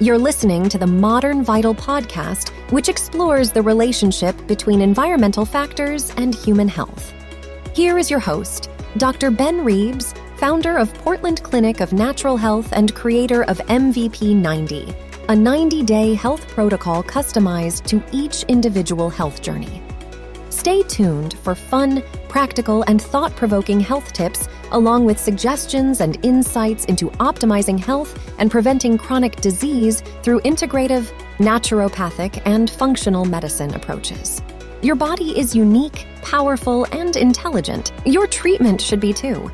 You're listening to the Modern Vital podcast, which explores the relationship between environmental factors and human health. Here is your host, Dr. Ben Reebs, founder of Portland Clinic of Natural Health and creator of MVP 90, a 90-day health protocol customized to each individual health journey. Stay tuned for fun, practical, and thought-provoking health tips, along with suggestions and insights into optimizing health and preventing chronic disease through integrative, naturopathic, and functional medicine approaches. Your body is unique, powerful, and intelligent. Your treatment should be too.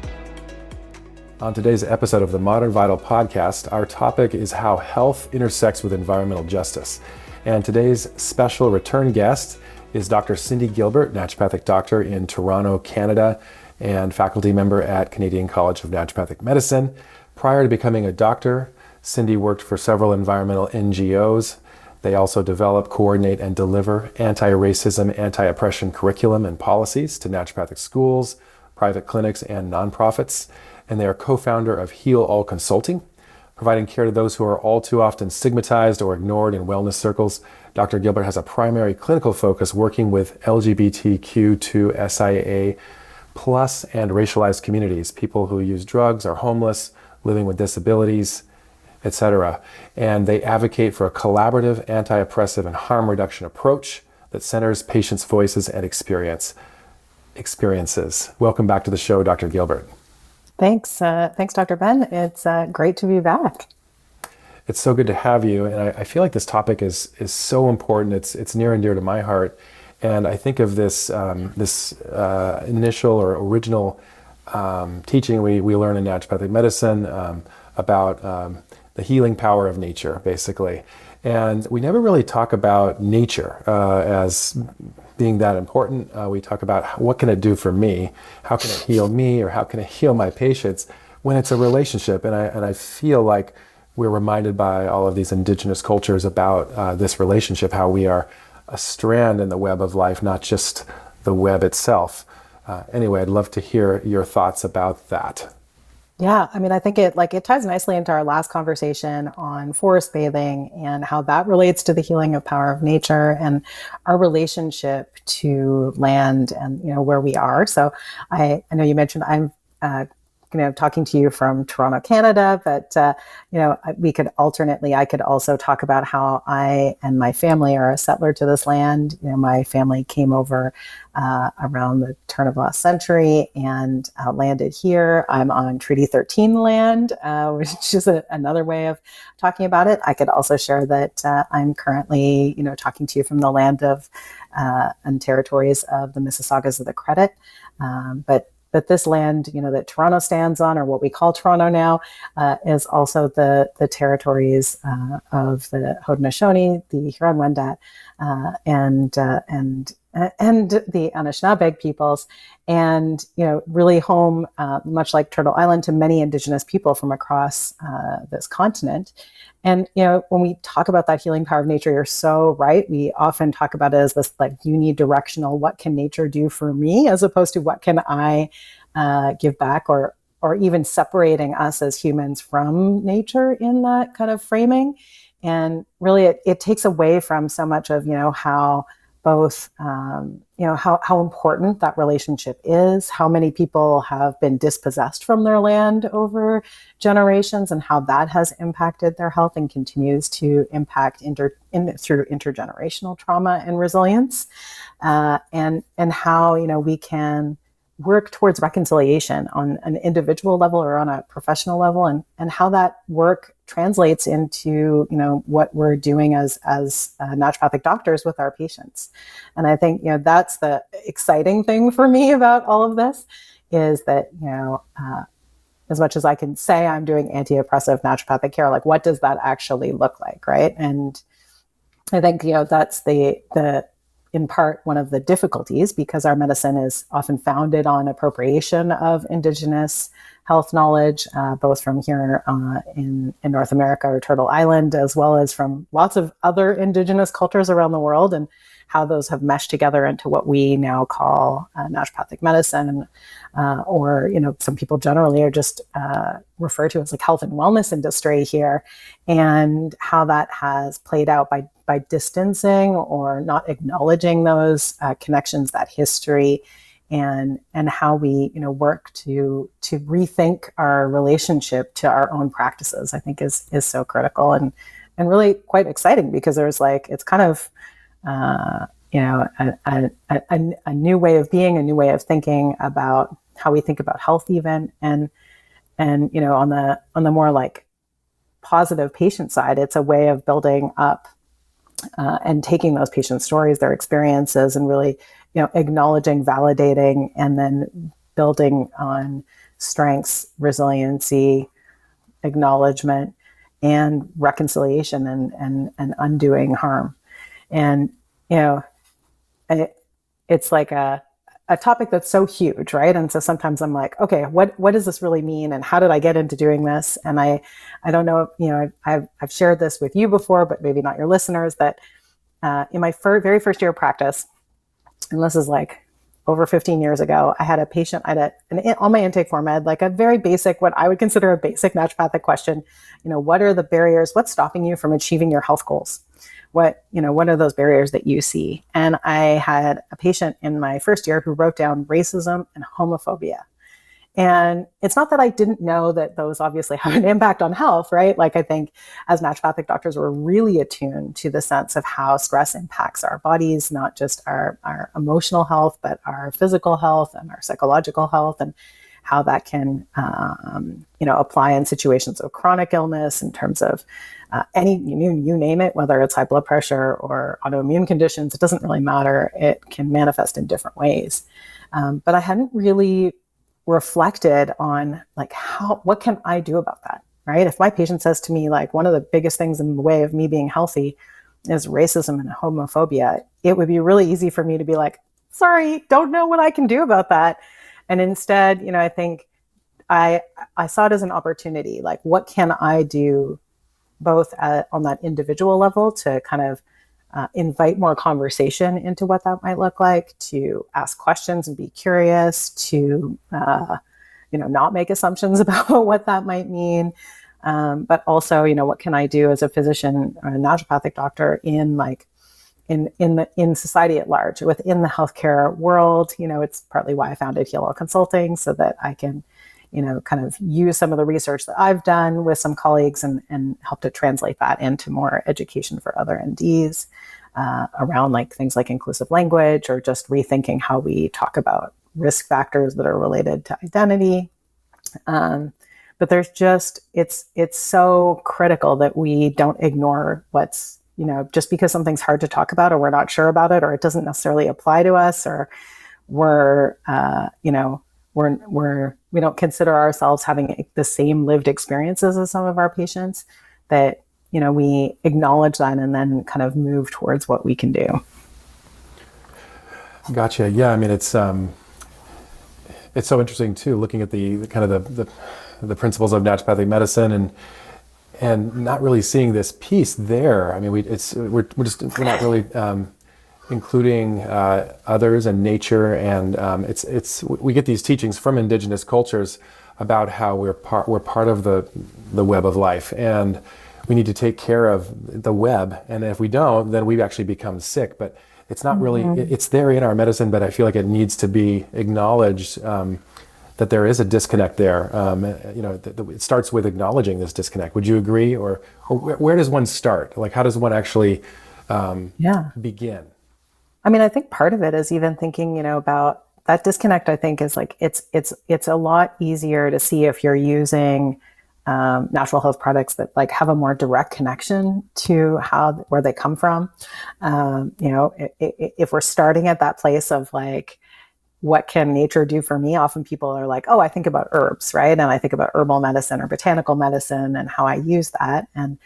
On today's episode of the Modern Vital podcast, our topic is how health intersects with environmental justice. And today's special return guest is Dr. Cyndi Gilbert, naturopathic doctor in Toronto, Canada, and faculty member at Canadian College of Naturopathic Medicine. Prior to becoming a doctor, Cyndi worked for several environmental NGOs. They also develop, coordinate, and deliver anti-racism, anti-oppression curriculum and policies to naturopathic schools, private clinics, and nonprofits. And they are co-founder of Heal All Consulting, providing care to those who are all too often stigmatized or ignored in wellness circles. Dr. Gilbert has a primary clinical focus working with LGBTQ2SIA plus and racialized communities, people who use drugs, are homeless, living with disabilities, etc. And they advocate for a collaborative, anti-oppressive, and harm reduction approach that centers patients' voices and experiences. Welcome back to the show, Dr. Gilbert. Thanks, Dr. Ben. It's great to be back. It's so good to have you, and I feel like this topic is so important. It's near and dear to my heart, and I think of this initial or original teaching we learn in naturopathic medicine about the healing power of nature, basically. And we never really talk about nature as being that important. We talk about what can it do for me, how can it heal me, or how can it heal my patients when it's a relationship. And I feel like we're reminded by all of these indigenous cultures about this relationship, how we are a strand in the web of life, not just the web itself. Anyway, I'd love to hear your thoughts about that. Yeah, I mean, I think it ties nicely into our last conversation on forest bathing and how that relates to the healing of power of nature and our relationship to land and, where we are. So I know you mentioned I'm talking to you from Toronto, Canada, but, we could alternately, I could also talk about how I and my family are a settler to this land. My family came over around the turn of last century and landed here. I'm on Treaty 13 land, which is another way of talking about it. I could also share that I'm currently, talking to you from the land of and territories of the Mississaugas of the Credit. But this land, that Toronto stands on, or what we call Toronto now, is also the territories of the Haudenosaunee, the Huron-Wendat, and the Anishinaabe peoples, and really home, much like Turtle Island, to many Indigenous people from across this continent. And when we talk about that healing power of nature, you're so right. We often talk about it as this unidirectional, what can nature do for me, as opposed to what can I give back, or even separating us as humans from nature in that kind of framing. And really, it takes away from so much of how both how important that relationship is, how many people have been dispossessed from their land over generations, and how that has impacted their health and continues to impact through intergenerational trauma and resilience, and how we can work towards reconciliation on an individual level or on a professional level, and how that work translates into what we're doing as naturopathic doctors with our patients. And I think that's the exciting thing for me about all of this, is that as much as I can say I'm doing anti-oppressive naturopathic care, what does that actually look like, right? And I think that's the in part one of the difficulties, because our medicine is often founded on appropriation of Indigenous health knowledge, both from here in North America or Turtle Island, as well as from lots of other Indigenous cultures around the world. And how those have meshed together into what we now call naturopathic medicine, or some people generally are just refer to as like health and wellness industry here, and how that has played out by distancing or not acknowledging those connections, that history, and how we work to rethink our relationship to our own practices, I think is so critical and really quite exciting, because there's it's kind of a new way of being, a new way of thinking about how we think about health even, and on the more like positive patient side, it's a way of building up and taking those patient stories, their experiences, and really acknowledging, validating, and then building on strengths, resiliency, acknowledgement, and reconciliation, and undoing harm. And it's like a topic that's so huge, right? And so sometimes I'm like, okay, what does this really mean, and how did I get into doing this? And I don't know, I've shared this with you before, but maybe not your listeners, that in my very first year of practice, and this is like over 15 years ago, I had a patient, on my intake form, I had like a very basic, what I would consider a basic naturopathic question. What are the barriers? What's stopping you from achieving your health goals? What are those barriers that you see? And I had a patient in my first year who wrote down racism and homophobia. And it's not that I didn't know that those obviously have an impact on health, right? Like, I think as naturopathic doctors, we're really attuned to the sense of how stress impacts our bodies, not just our emotional health, but our physical health and our psychological health, and how that can, apply in situations of chronic illness, in terms of you name it, whether it's high blood pressure or autoimmune conditions, it doesn't really matter. It can manifest in different ways. But I hadn't really reflected on what can I do about that, right? If my patient says to me, like, one of the biggest things in the way of me being healthy is racism and homophobia, it would be really easy for me to be like, sorry, don't know what I can do about that. And instead, I think I saw it as an opportunity. Like, what can I do both on that individual level to kind of invite more conversation into what that might look like, to ask questions and be curious, to not make assumptions about what that might mean, but also what can I do as a physician or a naturopathic doctor in society at large, within the healthcare world. It's partly why I founded Heal All Consulting, so that I can kind of use some of the research that I've done with some colleagues and help to translate that into more education for other MDs around things like inclusive language, or just rethinking how we talk about risk factors that are related to identity. But there's it's so critical that we don't ignore what's, just because something's hard to talk about, or we're not sure about it, or it doesn't necessarily apply to us, or we don't consider ourselves having the same lived experiences as some of our patients, that we acknowledge that and then kind of move towards what we can do. Gotcha. Yeah, I mean, it's so interesting too, looking at the kind of the principles of naturopathic medicine, and not really seeing this piece there. I mean, we're not really including others and nature, and we get these teachings from indigenous cultures about how we're part of the web of life, and we need to take care of the web, and if we don't, then we actually become sick. But it's not really, it's there in our medicine, but I feel like it needs to be acknowledged that there is a disconnect there. It starts with acknowledging this disconnect. Would you agree, or where does one start? Like, how does one actually begin? I mean, I think part of it is even thinking, about that disconnect. I think is it's a lot easier to see if you're using natural health products that have a more direct connection to where they come from. If we're starting at that place of what can nature do for me? Often people are like, oh, I think about herbs, right? And I think about herbal medicine or botanical medicine and how I use that. And,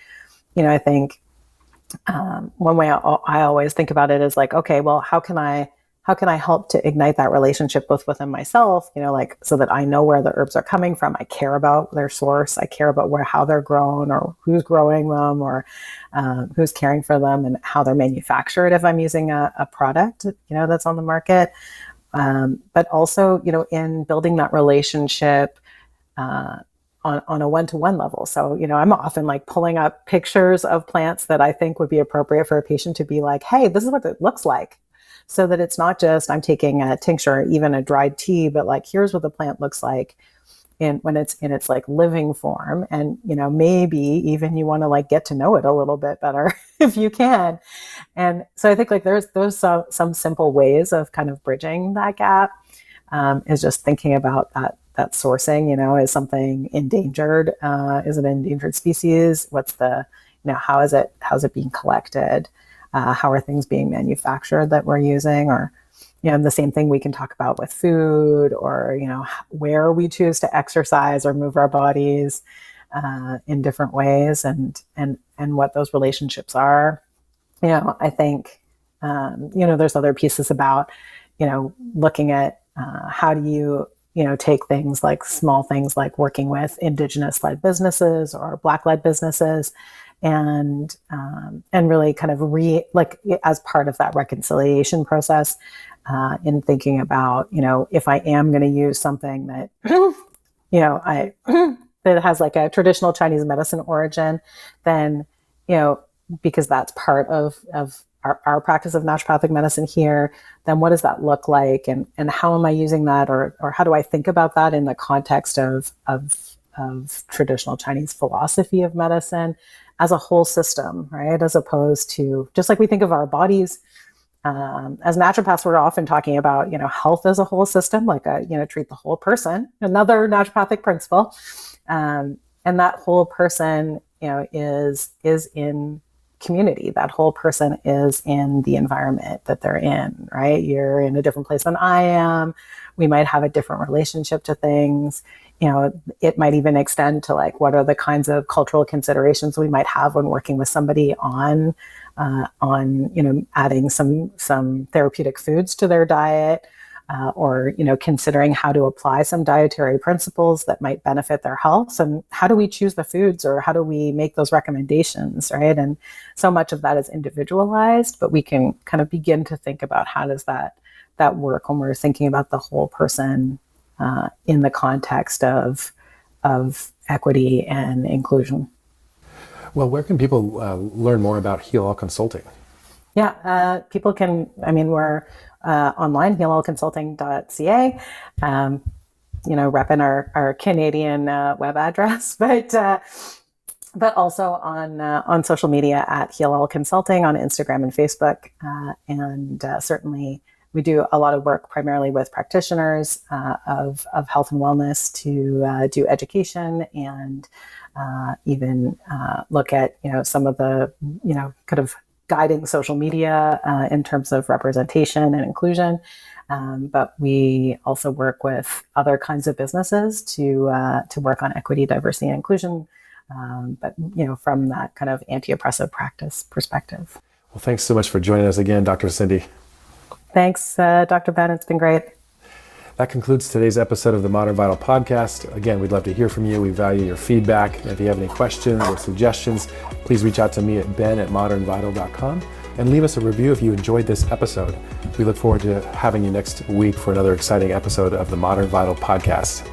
I think one way I always think about it is okay, well, how can I how can I help to ignite that relationship both within myself, like so that I know where the herbs are coming from. I care about their source. I care about how they're grown, or who's growing them, or who's caring for them, and how they're manufactured if I'm using a product, that's on the market. But also, in building that relationship on a one-to-one level. So, I'm often like pulling up pictures of plants that I think would be appropriate for a patient to be like, hey, this is what it looks like. So that it's not just I'm taking a tincture or even a dried tea, but like, here's what the plant looks like when it's in its like living form. And, maybe even you want to like get to know it a little bit better if you can. And so I think like there's some simple ways of kind of bridging that gap, is just thinking about that sourcing, is something endangered? Is it an endangered species? What's how is it being collected? How are things being manufactured that we're using? Or, the same thing we can talk about with food, or, where we choose to exercise or move our bodies in different ways, and what those relationships are. I think, there's other pieces about, looking at how do you, take things like small things like working with Indigenous-led businesses or Black-led businesses, and really kind of as part of that reconciliation process, in thinking about, if I am going to use something that, that has like a traditional Chinese medicine origin, then, because that's part of our practice of naturopathic medicine here, then what does that look like? And how am I using that? Or how do I think about that in the context of traditional Chinese philosophy of medicine as a whole system, right? As opposed to just like we think of our bodies, as naturopaths, we're often talking about, health as a whole system, like treat the whole person, another naturopathic principle. And that whole person, is in community. That whole person is in the environment that they're in, right? You're in a different place than I am. We might have a different relationship to things. It might even extend to like, what are the kinds of cultural considerations we might have when working with somebody on adding some therapeutic foods to their diet, or, considering how to apply some dietary principles that might benefit their health. And how do we choose the foods, or how do we make those recommendations, right? And so much of that is individualized, but we can kind of begin to think about how does that work when we're thinking about the whole person in the context of equity and inclusion. Well, where can people learn more about Heal All Consulting? Yeah, people can, we're online, healallconsulting.ca, repping our Canadian web address, but also on social media at Heal All Consulting on Instagram and Facebook. And certainly we do a lot of work primarily with practitioners of health and wellness to do education and even look at, some of the, kind of guiding social media in terms of representation and inclusion. But we also work with other kinds of businesses to work on equity, diversity, and inclusion, but from that kind of anti-oppressive practice perspective. Well, thanks so much for joining us again, Dr. Cyndi. Thanks, Dr. Ben. It's been great. That concludes today's episode of the Modern Vital Podcast. Again, we'd love to hear from you. We value your feedback. And if you have any questions or suggestions, please reach out to me at ben@modernvital.com and leave us a review if you enjoyed this episode. We look forward to having you next week for another exciting episode of the Modern Vital Podcast.